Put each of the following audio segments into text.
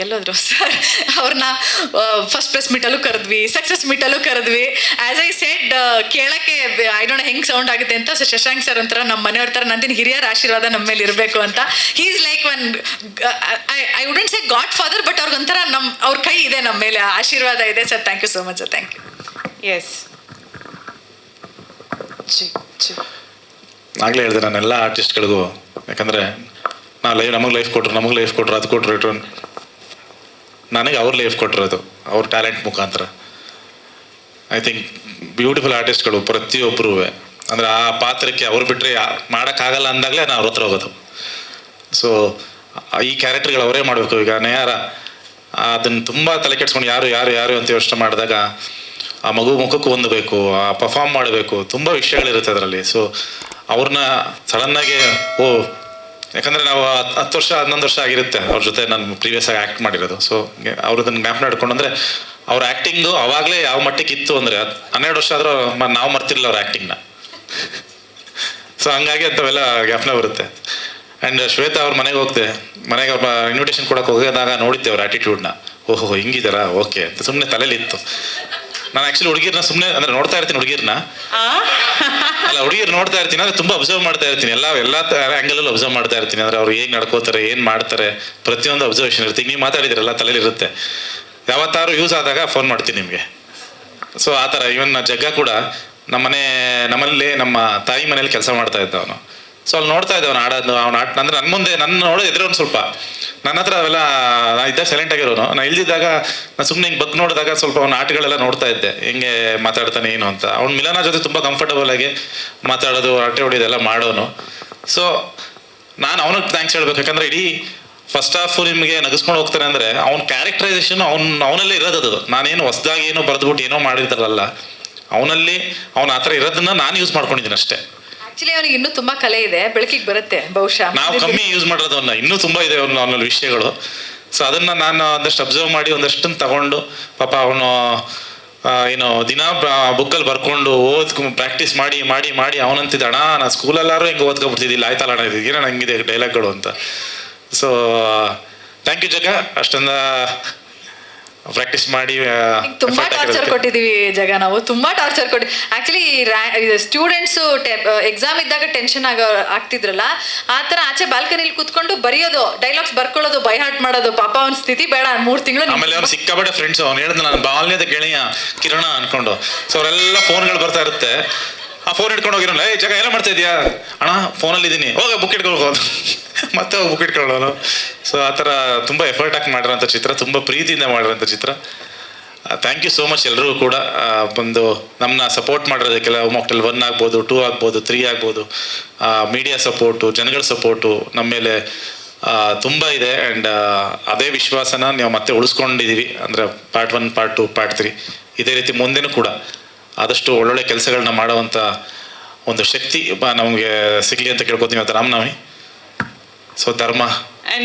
ಎಲ್ಲೋದ್ರು sir ಅವ್ರನ್ನ first press ಮೀಟಲ್ಲೂ ಕರೆದ್ವಿ, ಸಕ್ಸಸ್ ಮೀಟಲ್ಲೂ ಕರೆದ್ವಿ. ಆ್ಯಸ್ ಐ ಸೆಡ್ ಕೇಳೋಕ್ಕೆ ಐ ಡೋಂಟ್ ಹೆಂಗೆ ಸೌಂಡ್ ಆಗುತ್ತೆ ಅಂತ. ಸೊ ಶಶಾಂಕ್ ಸರ್ ಒಂಥರ ನಮ್ಮ ಮನೆಯವ್ರ ಥರ, ನಂದಿನ ಹಿರಿಯರ ಆಶೀರ್ವಾದ ನಮ್ಮ ಮೇಲೆ ಇರಬೇಕು ಅಂತ. He is like one I wouldn't say godfather, but ಅವ್ರಿಗೊಂಥರ ಅವ್ರ ಕೈ ಇದೆ ನಮ್ಮ ಮೇಲೆ, ಆಶೀರ್ವಾದ ಇದೆ sir. Thank you so much sir. Thank you. Yes ಆಗಲೇ ಹೇಳಿದೆ ನಾನೆಲ್ಲ ಆರ್ಟಿಸ್ಟ್ಗಳಿಗೂ, ಯಾಕಂದರೆ ನಮಗೆ ಲೈಫ್ ಕೊಟ್ಟರು ಅದು ಕೊಟ್ಟರು ಇಟ್ರು, ನನಗೆ ಅವ್ರ ಲೈಫ್ ಕೊಟ್ಟಿರೋದು ಅವ್ರ ಟ್ಯಾಲೆಂಟ್ ಮುಖಾಂತರ. ಐ ಥಿಂಕ್ ಬ್ಯೂಟಿಫುಲ್ ಆರ್ಟಿಸ್ಟ್ಗಳು ಪ್ರತಿಯೊಬ್ಬರೂ ಅಂದರೆ ಆ ಪಾತ್ರಕ್ಕೆ ಅವ್ರು ಬಿಟ್ಟರೆ ಮಾಡೋಕ್ಕಾಗಲ್ಲ ಅಂದಾಗಲೇ ನಾನು ಅವ್ರ ಹತ್ರ ಹೋಗೋದು. ಸೊ ಈ ಕ್ಯಾರೆಕ್ಟರ್ಗಳು ಅವರೇ ಮಾಡಬೇಕು. ಈಗ ನೇಹಾರ ಅದನ್ನು ತುಂಬ ತಲೆ ಕೆಡ್ಸ್ಕೊಂಡು ಯಾರು ಅಂತ ಯೋಚನೆ ಮಾಡಿದಾಗ ಆ ಮಗು ಮುಖಕ್ಕೂ ಹೊಂದಬೇಕು, ಆ ಪರ್ಫಾರ್ಮ್ ಮಾಡಬೇಕು, ತುಂಬ ವಿಷಯಗಳಿರುತ್ತೆ ಅದರಲ್ಲಿ. ಸೊ ಅವ್ರನ್ನ ಸಡನ್ನಾಗಿ ಯಾಕಂದರೆ ನಾವು 10 ವರ್ಷ 11 ವರ್ಷ ಆಗಿರುತ್ತೆ ಅವ್ರ ಜೊತೆ ನಾನು ಪ್ರೀವಿಯಸ್ ಆಗಿ ಆ್ಯಕ್ಟ್ ಮಾಡಿರೋದು. ಸೊ ಅವ್ರದನ್ನು ಜ್ಞಾಪನ ಇಟ್ಕೊಂಡು ಅಂದರೆ ಅವ್ರ ಆ್ಯಕ್ಟಿಂಗು ಅವಾಗಲೇ ಯಾವ ಮಟ್ಟಕ್ಕೆ ಇತ್ತು ಅಂದರೆ 12 ವರ್ಷ ಆದರೂ ನಾವು ಮರ್ತಿರಲಿಲ್ಲ ಅವ್ರ ಆ್ಯಕ್ಟಿಂಗ್ನ. ಸೊ ಹಂಗಾಗಿ ಅಂಥವೆಲ್ಲ ಜ್ಞಾಪನ ಬರುತ್ತೆ. ಆ್ಯಂಡ್ ಶ್ವೇತಾ ಅವ್ರ ಮನೆಗೆ ಹೋಗ್ತೆ, ಮನೆಗೆ ಅವ್ರ ಇನ್ವಿಟೇಷನ್ ಕೊಡೋಕೆ ಹೋಗಿದಾಗ ನೋಡಿದ್ದೆ ಅವ್ರ ಆ್ಯಟಿಟ್ಯೂಡ್ನ. ಓಹೋ ಹಿಂಗಿದಾರಾ, ಓಕೆ ಅಂತ ಸುಮ್ಮನೆ ತಲೆಯಲ್ಲಿತ್ತು. ನಾನು ಆ್ಯಕ್ಚುಲಿ ಹುಡುಗಿರ್ನ ಸುಮ್ಮನೆ ಅಂದರೆ ನೋಡ್ತಾ ಇರ್ತೀನಿ, ಹುಡುಗಿರ್ನ ಅಲ್ಲ ಹುಡುಗಿರು ನೋಡ್ತಾ ಇರ್ತೀನಿ ಅಂದರೆ ತುಂಬ ಅಬ್ಸರ್ವ್ ಮಾಡ್ತಾ ಇರ್ತೀನಿ, ಎಲ್ಲ ಆ್ಯಂಗಲಲ್ಲೂ ಅಬ್ಸರ್ವ್ ಮಾಡ್ತಾ ಇರ್ತೀನಿ. ಅಂದರೆ ಅವ್ರು ಹೇಗೆ ನಡ್ಕೋತಾರೆ, ಏನು ಮಾಡ್ತಾರೆ, ಪ್ರತಿಯೊಂದು ಅಬ್ಸರ್ವೇಷನ್ ಇರ್ತೀನಿ. ನೀವು ಮಾತಾಡಿದಿರಲ್ಲ ತಲೆಯಲ್ಲಿ ಇರುತ್ತೆ. ಯಾವತ್ತಾರು ಯೂಸ್ ಆದಾಗ ಫೋನ್ ಮಾಡ್ತೀನಿ ನಿಮಗೆ. ಸೊ ಆ ಥರ ಇವನ್ ಜಗ್ಗ ಕೂಡ ನಮ್ಮಲ್ಲಿ ನಮ್ಮ ತಾಯಿ ಮನೇಲಿ ಕೆಲಸ ಮಾಡ್ತಾ ಇದ್ದ ಅವನು. ಸೊ ಅಲ್ಲಿ ನೋಡ್ತಾ ಇದ್ದೆ ಅವ್ನು ಆಡೋದು, ಅವ್ನು ಅಂದರೆ ನನ್ನ ಮುಂದೆ ನನ್ನ ನೋಡೋದು ಎದುರು ಒಂದು ಸ್ವಲ್ಪ ನನ್ನ ಹತ್ರ ಅವೆಲ್ಲ ನಾನು ಇದ್ದಾಗ ಸೈಲೆಂಟ್ ಆಗಿರೋನು. ನಾನು ಇಲ್ದಿದ್ದಾಗ ನಾನು ಸುಮ್ಮನೆ ಹಿಂಗೆ ಬಗ್ ನೋಡಿದಾಗ ಸ್ವಲ್ಪ ಅವ್ನ ಆಟಗಳೆಲ್ಲ ನೋಡ್ತಾ ಇದ್ದೆ, ಹೆಂಗೆ ಮಾತಾಡ್ತಾನೆ ಏನು ಅಂತ. ಅವ್ನು ಮಿಲನ ಜೊತೆ ತುಂಬ ಕಂಫರ್ಟಬಲ್ ಆಗಿ ಮಾತಾಡೋದು, ಆಟೆ ಹೊಡಿಯೋದೆಲ್ಲ ಮಾಡೋನು. ಸೊ ನಾನು ಅವನಿಗೆ ಥ್ಯಾಂಕ್ಸ್ ಹೇಳ್ಬೇಕು, ಯಾಕಂದರೆ ಇಡೀ ಫಸ್ಟ್ ಹಾಫು ನಿಮಗೆ ನಗಿಸ್ಕೊಂಡು ಹೋಗ್ತಾನೆ ಅಂದರೆ ಅವ್ನ ಕ್ಯಾರೆಕ್ಟರೈಸೇಷನ್ ಅವನಲ್ಲೇ ಇರೋದದು. ನಾನೇನು ಹೊಸದಾಗಿ ಏನೋ ಬರೆದ್ಬಿಟ್ಟು ಏನೋ ಮಾಡಿರ್ತಾರಲ್ಲ, ಅವನಲ್ಲಿ ಆ ಥರ ಇರೋದನ್ನ ನಾನು ಯೂಸ್ ಮಾಡ್ಕೊಂಡಿದ್ದೀನಿ ಅಷ್ಟೇ. ಆಕ್ಚುಲಿ ಅವನಿಗೆ ಇನ್ನೂ ತುಂಬಾ ಕಲೆ ಇದೆ, ಬೆಳಕಿಗೆ ಬರುತ್ತೆ ಬಹುಶಃ. ನಾವು ಕಮ್ಮಿ ಯೂಸ್ ಮಾಡೋದು ಅವನ್ನ, ಇನ್ನೂ ತುಂಬ ಇದೆ ಅವನಲ್ಲಿ ವಿಷಯಗಳು. ಸೊ ಅದನ್ನು ನಾನು ಒಂದಷ್ಟು ಅಬ್ಸರ್ವ್ ಮಾಡಿ ಒಂದಷ್ಟನ್ನು ತಗೊಂಡು, ಪಾಪ ಅವನು ಏನು ದಿನ ಬುಕ್ಕಲ್ಲಿ ಬರ್ಕೊಂಡು ಪ್ರಾಕ್ಟೀಸ್ ಮಾಡಿ ಅವನಂತಿದ್ದ, ಅಣ್ಣ ನಾನು ಸ್ಕೂಲಲ್ಲಾರು ಹಿಂಗೆ ಓದ್ಕೊಬಿಡ್ತಿದ್ದಿಲ್ಲ, ಆಯ್ತಲ್ಲ ಅಣ್ಣ ಇದು ಏನೋ ಹಂಗಿದೆ ಡೈಲಾಗ್ಗಳು ಅಂತ. ಸೊ ಥ್ಯಾಂಕ್ ಯು ಜಗ, ಅಷ್ಟೊಂದು ಪ್ರಾಕ್ಟೀಸ್ ಮಾಡಿ. ತುಂಬಾ ಟಾರ್ಚರ್ ಕೊಟ್ಟಿದ್ದೀವಿ ಜಗ, ನಾವು ತುಂಬಾ ಟಾರ್ಚರ್ ಕೊಟ್ಟಿ. ಆಕ್ಚುಲಿ ಸ್ಟೂಡೆಂಟ್ಸು ಎಕ್ಸಾಮ್ ಇದ್ದಾಗ ಟೆನ್ಷನ್ ಆಗ್ತಿದ್ರಲ್ಲ, ಆ ಥರ ಆಚೆ ಬಾಲ್ಕನಿಲಿ ಕೂತ್ಕೊಂಡು ಬರೆಯೋದು, ಡೈಲಾಗ್ಸ್ ಬರ್ಕೊಳ್ಳೋದು, ಬೈ ಹಾರ್ಟ್ ಮಾಡೋದು. ಪಾಪ ಅವ್ನ ಸ್ಥಿತಿ ಬೇಡ, 3 ತಿಂಗಳು. ಆಮೇಲೆ ಅವ್ನು ಸಿಕ್ಕಾಬೇಡ ಫ್ರೆಂಡ್ಸ್, ಅವ್ನು ಹೇಳಿದ್ ನಾನು ಬಾಲ್ಯದ ಗೆಳೆಯ ಕಿರಣ ಅನ್ಕೊಂಡು. ಸೊ ಅವರೆಲ್ಲ ಫೋನ್ಗಳು ಬರ್ತಾ ಇರುತ್ತೆ, ಆ ಫೋನ್ ಇಟ್ಕೊಂಡು ಹೋಗಿರೋಲ್ಲ, ಜಗ ಎಲ್ಲ ಮಾಡ್ತಾ ಇದೆಯಾ ಅಣ್ಣ, ಫೋನಲ್ಲಿ ಇದ್ದೀನಿ, ಹೋಗ ಬುಕ್ ಇಟ್ಕೊಳ್ಬೋದು, ಮತ್ತೆ ಹೋಗಿ ಬುಕ್ ಇಟ್ಕೊಳ್ಳೋನು. ಸೊ ಆ ಥರ ತುಂಬ ಎಫರ್ಟ್ ಹಾಕಿ ಮಾಡಿರೋಂಥ ಚಿತ್ರ, ತುಂಬ ಪ್ರೀತಿಯಿಂದ ಮಾಡಿರೋಂಥ ಚಿತ್ರ. ಥ್ಯಾಂಕ್ ಯು ಸೋ ಮಚ್ ಎಲ್ರಿಗೂ ಕೂಡ ಬಂದು ನಮ್ಮನ್ನ ಸಪೋರ್ಟ್ ಮಾಡಿರೋದಕ್ಕೆಲ್ಲ. ಮಾಕ್ಟೆಲ್ 1 ಆಗ್ಬೋದು, 2 ಆಗ್ಬೋದು, 3 ಆಗ್ಬೋದು. ಮೀಡಿಯಾ ಸಪೋರ್ಟು, ಜನಗಳ ಸಪೋರ್ಟು ನಮ್ಮ ಮೇಲೆ ತುಂಬ ಇದೆ. ಆ್ಯಂಡ್ ಅದೇ ವಿಶ್ವಾಸನ ನಾವು ಮತ್ತೆ ಉಳಿಸ್ಕೊಂಡಿದ್ದೀವಿ. ಅಂದರೆ ಪಾರ್ಟ್ 1, ಪಾರ್ಟ್ 2, ಪಾರ್ಟ್ 3 ಇದೇ ರೀತಿ ಮುಂದೆನೂ ಕೂಡ ಆದಷ್ಟು ಒಳ್ಳೊಳ್ಳೆ ಕೆಲಸಗಳನ್ನ ಮಾಡೋವಂಥ ಒಂದು ಶಕ್ತಿ ನಮಗೆ ಸಿಗಲಿ ಅಂತ ಕೇಳ್ಕೊತೀವಿ. ಇವತ್ತು ರಾಮನವಮಿ, ಸೊ ಧರ್ಮ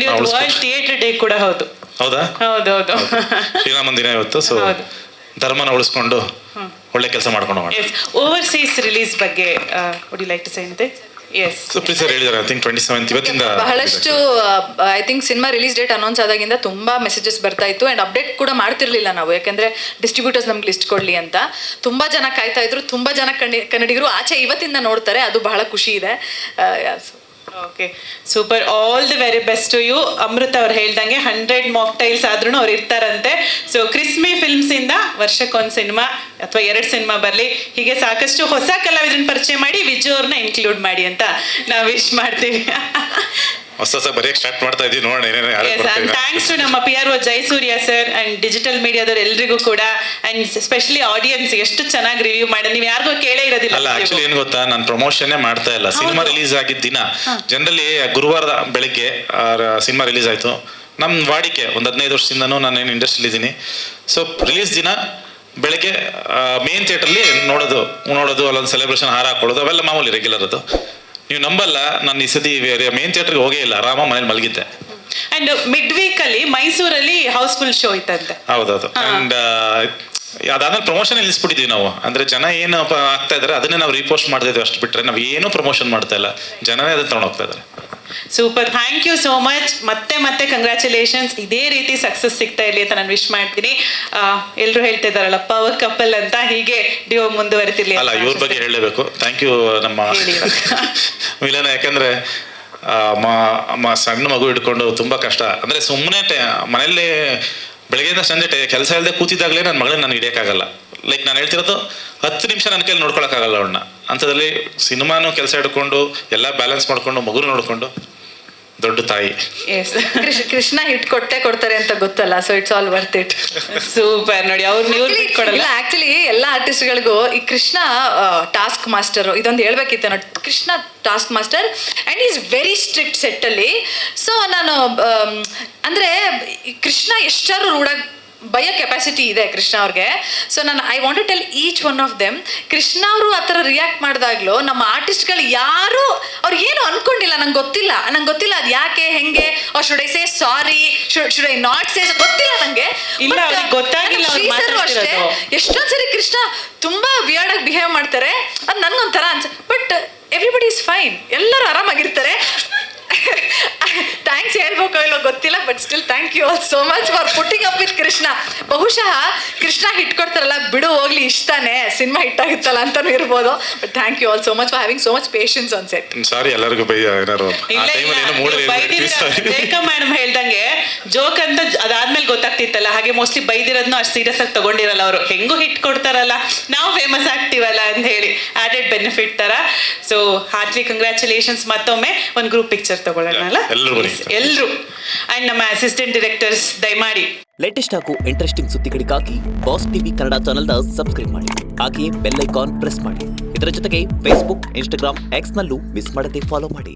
ಥಿಯೇಟರ್ ಡೇ ಕೂಡ ಹೌದು. ಹೌದಾ? ಹೌದೌದು, ಶ್ರೀರಾಮನ ದಿನ ಇವತ್ತು. ಸೊ ಧರ್ಮನ ಉಳಿಸ್ಕೊಂಡು ಒಳ್ಳೆ ಕೆಲಸ ಮಾಡ್ಕೊಂಡು ಹೋಗೋಣ. ಓವರ್ಸೀಸ್ ರಿಲೀಸ್ ಬಗ್ಗೆ would you like to say anything? Yes, please sir ಹೇಳಿದ್ದಾರೆ. ಐ ಥಿಂಕ್ 27 ಇವತ್ತಿಂದ ಬಹಳಷ್ಟು I think cinema release date announce ಆದಾಗಿಂದ ತುಂಬಾ ಮೆಸೇಜಸ್ ಬರ್ತಾ ಇತ್ತು. ಆ್ಯಂಡ್ ಅಪ್ಡೇಟ್ ಕೂಡ ಮಾಡ್ತಿರ್ಲಿಲ್ಲ ನಾವು, ಯಾಕೆಂದ್ರೆ ಡಿಸ್ಟ್ರಿಬ್ಯೂಟರ್ಸ್ ನಮ್ಗೆ ಲಿಸ್ಟ್ ಕೊಡ್ಲಿ ಅಂತ. ತುಂಬಾ ಜನ ಕಾಯ್ತಾ ಇದ್ರು, ತುಂಬಾ ಜನ ಕನ್ನಡಿಗರು ಆಚೆ ಇವತ್ತಿಂದ ನೋಡ್ತಾರೆ, ಅದು ಬಹಳ ಖುಷಿ ಇದೆ. Okay, super. All the very best to you. Amrutha ಅವ್ರು ಹೇಳ್ದಂಗೆ 100 ಮಾಕ್ಟೈಲ್ಸ್ ಆದ್ರೂ ಅವ್ರು ಇರ್ತಾರಂತೆ. ಸೊ ಕ್ರಿಸ್ಮಿ ಫಿಲ್ಮ್ಸ್ ಇಂದ ವರ್ಷಕ್ಕೊಂದು ಸಿನಿಮಾ ಅಥವಾ 2 ಸಿನಿಮಾ ಬರಲಿ, ಹೀಗೆ ಸಾಕಷ್ಟು ಹೊಸ ಕಲಾವಿದರನ್ನ ಪರಿಚಯ ಮಾಡಿ ವಿಜು ಅವ್ರನ್ನ ಇನ್ಕ್ಲೂಡ್ ಮಾಡಿ ಅಂತ ನಾವು ವಿಶ್ ಮಾಡ್ತೀವಿ. ಹೊಸ ಬರೆಯಕ್ಕೆ ಸ್ಟಾರ್ಟ್ ಮಾಡ್ತಾ ಇದ್ದೀವಿ, ನೋಡೋಣ ಏನೇನು. ಥ್ಯಾಂಕ್ಸ್ ಟು ನಮ್ಮ PRO Jayasurya sir and digital ಮೀಡಿಯಾದವ್ರು ಎಲ್ರಿಗೂ ಕೂಡ, ಅಂಡ್ ಸ್ಪೆಷಲಿ ಆಡಿಯನ್ಸ್ ಎಷ್ಟು ಚೆನ್ನಾಗಿ ರಿವ್ಯೂ ಮಾಡಿ. ನೀವು ಯಾರಿಗೂ ಕೇಳೇ ಇರೋದಿಲ್ಲ. ಅಲ್ಲ, ಆಕ್ಚುಲಿ ಏನು ಗೊತ್ತಾ, ನಾನು ಪ್ರಮೋಷನ್ನೇ ಮಾಡ್ತಾ ಇಲ್ಲ. ಸಿನಿಮಾ ರಿಲೀಸ್ ಆಗಿದ್ದ ದಿನ ಜನರಲಿ ಗುರುವಾರದ ಬೆಳಗ್ಗೆ ಸಿನಿಮಾ ರಿಲೀಸ್ ಆಯಿತು. ನಮ್ಮ ವಾಡಿಕೆ ಒಂದು 15 ವರ್ಷದಿಂದನೂ ನಾನೇನು ಇಂಡಸ್ಟ್ರಿಲಿ ಇದ್ದೀನಿ. ಸೊ ರಿಲೀಸ್ ದಿನ ಬೆಳಗ್ಗೆ ಮೇನ್ ಥಿಯೇಟ್ರಲ್ಲಿ ನೋಡೋದು, ಅಲ್ಲೊಂದು ಸೆಲೆಬ್ರೇಷನ್ ಹಾರ ಹಾಕೊಳ್ಳೋದು, ಅವೆಲ್ಲ ಮಾಮೂಲಿ ರೆಗ್ಯುಲರ್. ಅದು ನೀವು ನಂಬಲ್ಲ, ನಾನು ಈ ಸತಿ ಮೇನ್ ಥಿಯೇಟರ್ಗೆ ಹೋಗೇ ಇಲ್ಲ, ಆರಾಮ ಮನೇಲಿ ಮಲಗಿದ್ದೆ. ಅಂಡ್ ಮಿಡ್ ವೀಕ್ ಅಲ್ಲಿ ಮೈಸೂರಲ್ಲಿ ಹೌಸ್ಫುಲ್ ಶೋ ಇತ್ತಂತೆ. ಹೌದೌದು. ಅಂಡ್ ಅದಾದ್ಮೇಲೆ ಪ್ರಮೋಷನ್ ನಿಲ್ಲಿಸ್ಬಿಟ್ಟಿದ್ವಿ ನಾವು. ಅಂದ್ರೆ ಜನ ಏನು ಆಗ್ತಾ ಇದಾರೆ ಅದನ್ನೇ ನಾವು ರೀಪೋಸ್ಟ್ ಮಾಡ್ತಾ ಇದ್ವಿ, ಅಷ್ಟು ಬಿಟ್ರೆ ನಾವು ಏನೂ ಪ್ರಮೋಷನ್ ಮಾಡ್ತಾ ಇಲ್ಲ. ಜನನೇ ಅದನ್ನ ತಗೊಂಡು ಹೋಗ್ತಾ ಇದಾರೆ. Super, thank you so much. ಮತ್ತೆ ಕಂಗ್ರ್ಯಾಚುಲೇಷನ್ಸ್. ಇದೇ ರೀತಿ ಸಕ್ಸಸ್ ಸಿಗ್ತಾ ಇರಲಿ ಅಂತ ನಾನು ವಿಶ್ ಮಾಡ್ತೀನಿ. ಎಲ್ಲರೂ ಹೇಳ್ತಾ ಇದ್ದಾರಲ್ಲ ಪವರ್ ಕಪಲ್ ಅಂತ, ಹೀಗೆ ಡಿಯೋ ಮುಂದುವರಿತಿರ್ಲಿ. ಅಲ್ಲ, ಇವ್ರ ಬಗ್ಗೆ ಹೇಳಲೇಬೇಕು. ಥ್ಯಾಂಕ್ ಯು ನಮ್ಮ ಮಿಲನ. ಯಾಕಂದ್ರೆ ಸಣ್ಣ ಮಗು ಹಿಡ್ಕೊಂಡು ತುಂಬ ಕಷ್ಟ. ಅಂದರೆ ಸುಮ್ಮನೆ ಮನೆಯಲ್ಲಿ ಬೆಳಗ್ಗೆಯಿಂದ ಸಂಜೆ ಕೆಲಸ ಇಲ್ಲದೆ ಕೂತಿದ್ದಾಗಲೇ ನನ್ನ ಮಗಳನ್ನ ನಾನು ಹಿಡಿಯೋಕ್ಕಾಗಲ್ಲ. ಲೈಕ್ ನಾನು ಹೇಳ್ತಿರೋದು 10 ನಿಮಿಷ ನನ್ನ ಕೈಲಿ ನೋಡ್ಕೊಳಕ್ಕಾಗಲ್ಲ ಅವಳನ್ನ. ಅಂಥದ್ರಲ್ಲಿ ಸಿನಿಮಾನು ಕೆಲಸ ಹಿಡ್ಕೊಂಡು ಎಲ್ಲ ಬ್ಯಾಲೆನ್ಸ್ ಮಾಡ್ಕೊಂಡು ಮಗುನ ನೋಡಿಕೊಂಡು ದೊಡ್ಡ ತಾಯಿ. ಕೃಷ್ಣ ಹಿಟ್ ಕೊಡ್ತಾರೆ ಅಂತ ಗೊತ್ತಲ್ಲ, so it's all worth it. Super. ನೋಡಿ ನೀವು ಕೊಡಲ್ಲ. ಆಕ್ಚುಲಿ ಎಲ್ಲ ಆರ್ಟಿಸ್ಟ್ಗಳಿಗೂ ಈ ಕೃಷ್ಣ ಟಾಸ್ಕ್ ಮಾಸ್ಟರ್ ಇದೊಂದು ಹೇಳ್ಬೇಕಿತ್ತು ನೋಡಿ. Krishna task master and is very strict ಸೆಟ್ಟಲ್ಲಿ. ಸೊ ನಾನು ಅಂದರೆ ಕೃಷ್ಣ ಎಷ್ಟಾರು ರೂಢಾಗಿ ಬಯೋ ಕೆಪಾಸಿಟಿ ಇದೆ ಕೃಷ್ಣ ಅವ್ರಿಗೆ. ಸೊ ನಾನು I want to tell each one of them, Krishna ಅವರು ಆ ಥರ ರಿಯಾಕ್ಟ್ ಮಾಡಿದಾಗ್ಲೂ ನಮ್ಮ ಆರ್ಟಿಸ್ಟ್ಗಳು ಯಾರು ಅವ್ರು ಏನು ಅನ್ಕೊಂಡಿಲ್ಲ. ನಂಗೆ ಗೊತ್ತಿಲ್ಲ ಅದು ಯಾಕೆ ಹೆಂಗೆ, ಅವ್ರು should I say sorry, should I not say, ಗೊತ್ತಿಲ್ಲ ನನಗೆ. ಅಷ್ಟೇ ಎಷ್ಟೊಂದ್ಸರಿ ಕೃಷ್ಣ ತುಂಬಾ ವಿಯರ್ಡ್ ಆಗಿ ಬಿಹೇವ್ ಮಾಡ್ತಾರೆ, ಅದು ನನ್ಗೊಂಥರ ಬಟ್ ಎವ್ರಿಬಡಿ ಇಸ್ ಫೈನ್, ಎಲ್ಲರೂ ಆರಾಮಾಗಿರ್ತಾರೆ. ಥ್ಯಾಂಕ್ಸ್ ಹೇಳ್ಬೇಕು ಇಲ್ಲೋ ಗೊತ್ತಿಲ್ಲ, but still thank you all so much for putting up with Krishna. ಬಹುಶಃ ಕೃಷ್ಣ ಹಿಟ್ ಕೊಡ್ತಾರಲ್ಲ, ಬಿಡು ಹೋಗ್ಲಿ ಇಷ್ಟನೇ, ಸಿನಿಮಾ ಹಿಟ್ ಆಗುತ್ತಲ್ಲ ಅಂತಾನು ಇರ್ಬೋದು. But thank you all so much for having so much patience on set. Sorry ಎಲ್ಲರಿಗೂ ರೇಖಾ ಮೇಡಮ್ ಹೇಳ್ದಂಗೆ ಜೋಕ್ ಅಂತ ಅದಾದ್ಮೇಲೆ ಗೊತ್ತಾಗ್ತಿತ್ತಲ್ಲ, ಹಾಗೆ ಮೋಸ್ಟ್ಲಿ ಬೈದಿರೋದ್ನು ಅಷ್ಟು ಸೀರಿಯಸ್ ಆಗಿ ತಗೊಂಡಿರಲ್ಲ ಅವರು. ಹೆಂಗೂ ಹಿಟ್ ಕೊಡ್ತಾರಲ್ಲ, ನಾವು ಫೇಮಸ್ ಆಗ್ತೀವಲ್ಲ ಅಂತ ಹೇಳಿ ಆಡೆಡ್ ಬೆನಿಫಿಟ್ ತರ. ಸೊ ಹಾರ್ಟ್ಲಿ ಕಂಗ್ರ್ಯಾಚುಲೇಷನ್ಸ್ ಮತ್ತೊಮ್ಮೆ. ಒಂದು ಗ್ರೂಪ್ ಪಿಕ್ಚರ್ ತಗೊಳ್ಳೋಣ ಎಲ್ಲರೂ. ಅಂಡ್ ನಮ್ಮ ಅಸಿಸ್ಟೆಂಟ್ ಡೈರೆಕ್ಟರ್ಸ್ ದಯಮಾಡಿ ಲೇಟೆಸ್ಟ್ ಹಾಗೂ ಇಂಟ್ರೆಸ್ಟಿಂಗ್ ಸುದ್ದಿಗಳಿಗಾಗಿ ಬಾಸ್ ಟಿವಿ ಕನ್ನಡ ಚಾನೆಲ್ನ ಸಬ್ಸ್ಕ್ರೈಬ್ ಮಾಡಿ. ಹಾಗೆಯೇ ಬೆಲ್ ಐಕಾನ್ ಪ್ರೆಸ್ ಮಾಡಿ. ಇದರ ಜೊತೆಗೆ ಫೇಸ್ಬುಕ್, ಇನ್ಸ್ಟಾಗ್ರಾಮ್, ಎಕ್ಸ್ ನಲ್ಲೂ ಮಿಸ್ ಮಾಡದೆ ಫಾಲೋ ಮಾಡಿ.